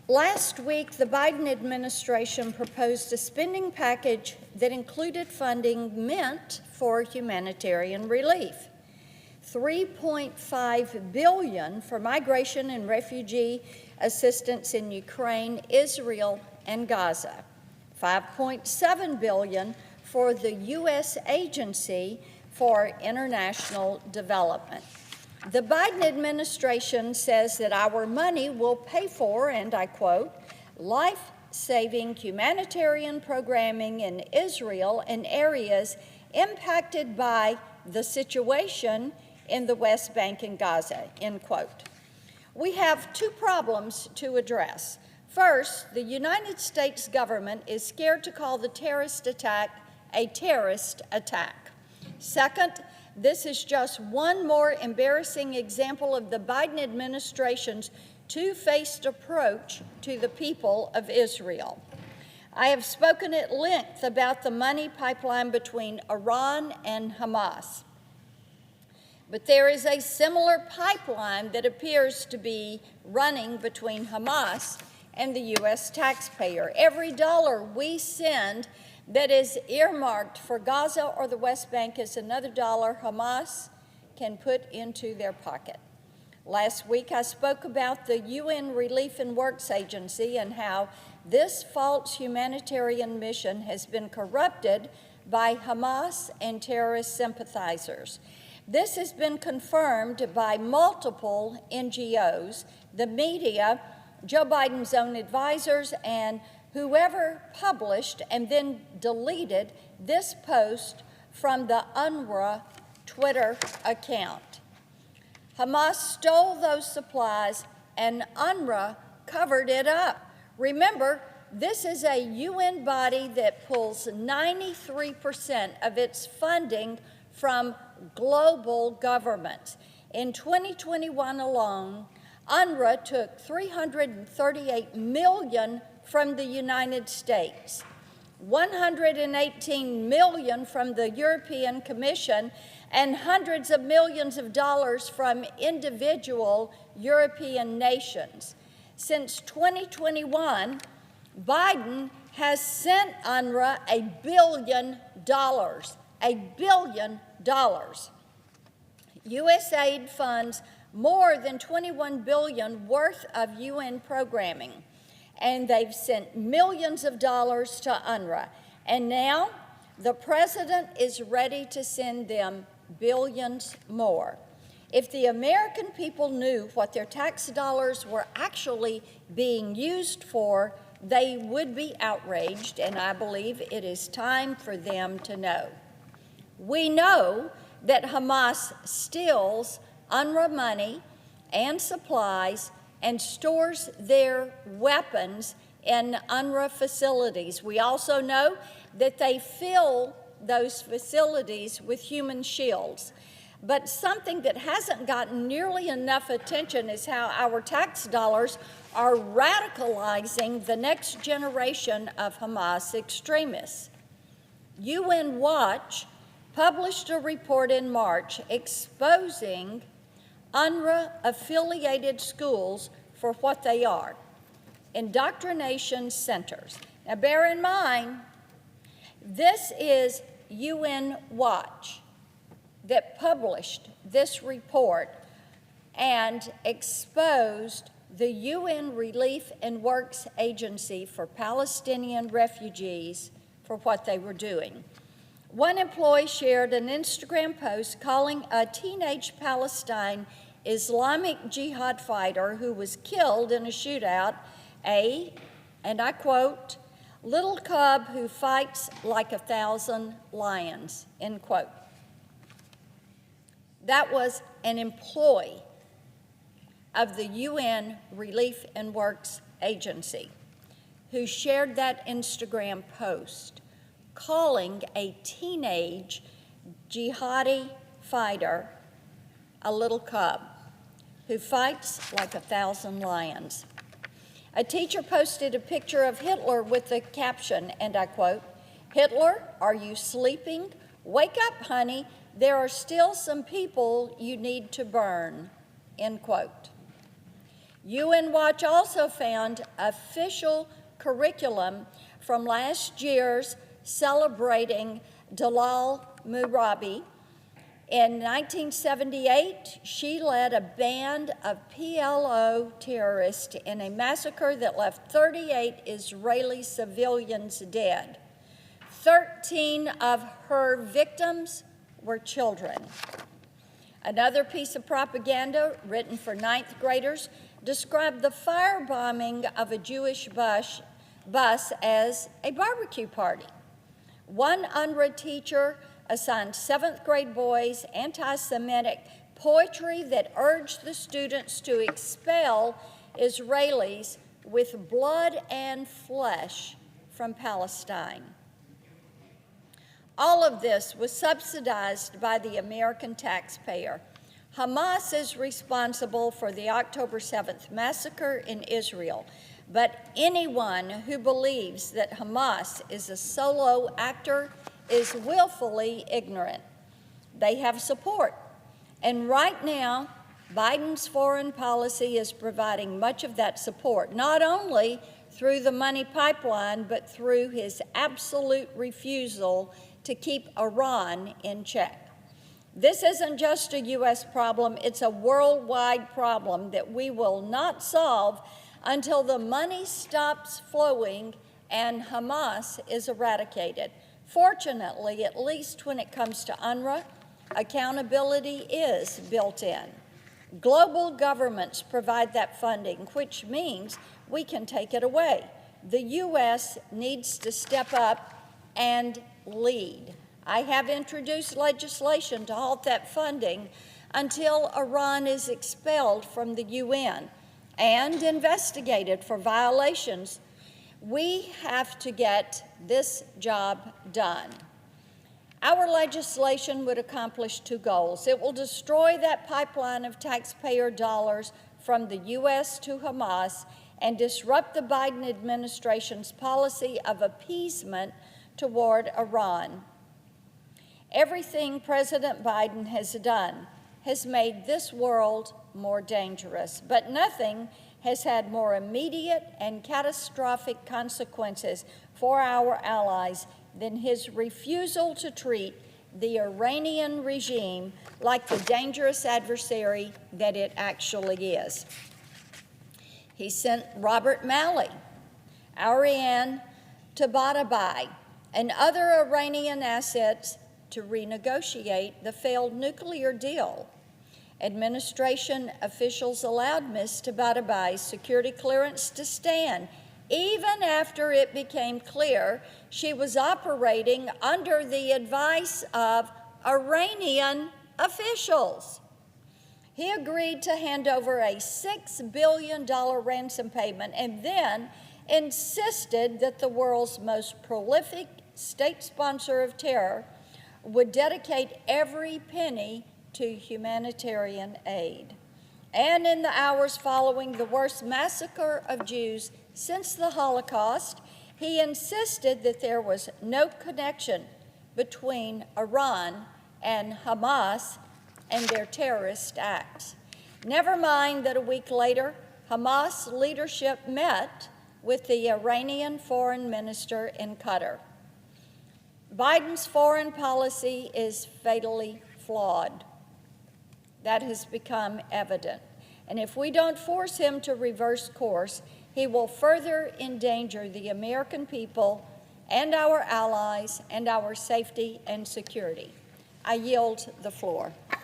Last week, the Biden administration proposed a spending package that included funding meant for humanitarian relief. $3.5 billion for migration and refugee assistance in Ukraine, Israel, and Gaza. $5.7 billion for the U.S. Agency for International Development. The Biden administration says that our money will pay for, and I quote, life-saving humanitarian programming in Israel and areas impacted by the situation in the West Bank and Gaza, end quote. We have two problems to address. First, the United States government is scared to call the terrorist attack a terrorist attack. Second, this is just one more embarrassing example of the Biden administration's two-faced approach to the people of Israel. I have spoken at length about the money pipeline between Iran and Hamas. But there is a similar pipeline that appears to be running between Hamas and the U.S. taxpayer. Every dollar we send that is earmarked for Gaza or the West Bank is another dollar Hamas can put into their pocket. Last week, I spoke about the UN Relief and Works Agency and how this false humanitarian mission has been corrupted by Hamas and terrorist sympathizers. This has been confirmed by multiple NGOs, the media, Joe Biden's own advisors, and whoever published and then deleted this post from the UNRWA Twitter account. Hamas stole those supplies and UNRWA covered it up. Remember, this is a UN body that pulls 93% of its funding from global governments. In 2021 alone, UNRWA took $338 million from the United States, $118 million from the European Commission, and hundreds of millions of dollars from individual European nations. Since 2021, Biden has sent UNRWA $1 billion, $1 billion. USAID funds more than $21 billion worth of UN programming, and they've sent millions of dollars to UNRWA. And now the president is ready to send them billions more. If the American people knew what their tax dollars were actually being used for, they would be outraged, and I believe it is time for them to know. We know that Hamas steals UNRWA money and supplies and stores their weapons in UNRWA facilities. We also know that they fill those facilities with human shields. But something that hasn't gotten nearly enough attention is how our tax dollars are radicalizing the next generation of Hamas extremists. UN Watch published a report in March exposing UNRWA-affiliated schools for what they are, indoctrination centers. Now bear in mind, this is UN Watch that published this report and exposed the UN Relief and Works Agency for Palestinian refugees for what they were doing. One employee shared an Instagram post calling a teenage Palestine Islamic Jihad fighter who was killed in a shootout and I quote, little cub who fights like 1,000 lions, end quote. That was an employee of the UN Relief and Works Agency who shared that Instagram post calling a teenage jihadi fighter a little cub who fights like 1,000 lions. A teacher posted a picture of Hitler with the caption, and I quote, Hitler, are you sleeping? Wake up, honey. There are still some people you need to burn, end quote. UN Watch also found official curriculum from last year's celebrating Dalal Murabi. In 1978, she led a band of PLO terrorists in a massacre that left 38 Israeli civilians dead. 13 of her victims were children. Another piece of propaganda written for ninth graders described the firebombing of a Jewish bus as a barbecue party. One UNRWA teacher assigned seventh grade boys anti-Semitic poetry that urged the students to expel Israelis with blood and flesh from Palestine. All of this was subsidized by the American taxpayer. Hamas is responsible for the October 7th massacre in Israel, but anyone who believes that Hamas is a solo actor is willfully ignorant. They have support. And right now, Biden's foreign policy is providing much of that support, not only through the money pipeline, but through his absolute refusal to keep Iran in check. This isn't just a U.S. problem, it's a worldwide problem that we will not solve until the money stops flowing and Hamas is eradicated. Fortunately, at least when it comes to UNRWA, accountability is built in. Global governments provide that funding, which means we can take it away. The U.S. needs to step up and lead. I have introduced legislation to halt that funding until Iran is expelled from the UN and investigated for violations. We have to get this job done. Our legislation would accomplish two goals. It will destroy that pipeline of taxpayer dollars from the U.S. to Hamas and disrupt the Biden administration's policy of appeasement toward Iran. Everything President Biden has done has made this world more dangerous, but nothing has had more immediate and catastrophic consequences for our allies than his refusal to treat the Iranian regime like the dangerous adversary that it actually is. He sent Robert Malley, Ariane Tabatabai, and other Iranian assets to renegotiate the failed nuclear deal. Administration officials allowed Ms. Tabatabai's security clearance to stand, even after it became clear she was operating under the advice of Iranian officials. He agreed to hand over a $6 billion ransom payment and then insisted that the world's most prolific state sponsor of terror would dedicate every penny to humanitarian aid. And in the hours following the worst massacre of Jews since the Holocaust, he insisted that there was no connection between Iran and Hamas and their terrorist acts. Never mind that a week later, Hamas leadership met with the Iranian foreign minister in Qatar. Biden's foreign policy is fatally flawed. That has become evident. And if we don't force him to reverse course, he will further endanger the American people and our allies and our safety and security. I yield the floor.